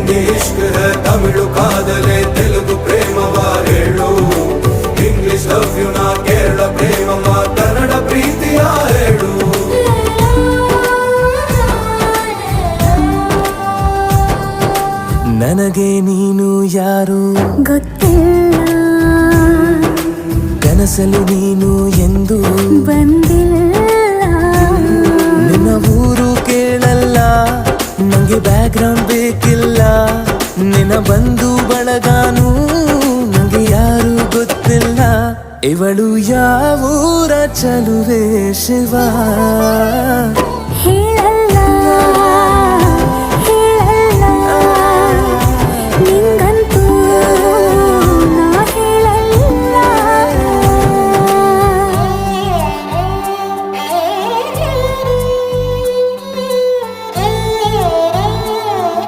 ಹಿಂದಿ ಇಷ್ಕ್ high Tamil ಕಾದಲೆ Telugu ಪ್ರೇಮವ ಹೇಳು English love you ನಾ ಕೇರಳ ಪ್ರೇಮವ ಕನ್ನಡ ಪ್ರೀತಿಯ ಹೇಳು ನನಗೆ ನೀನು ಯಾರು ಗೊತ್ತಿಲ್ಲ ಕನಸಲು ನೀನು ಎಂದು ಬಂದಿಲ್ಲ ನಿನ್ನ ಊರು ಕೇಳಲ್ಲ ನಂಗೆ ಬ್ಯಾಕ್ಗ್ರೌಂಡ್ ಬೇಕಿಲ್ಲ ನಿನ್ನ ಬಂಧು ಬಳಗಾನು ನಂಗೆ ಯಾರು ಗೊತ್ತಿಲ್ಲ ಇವಳು ಯಾವೂರ ಚಲುವೆ ಶಿವ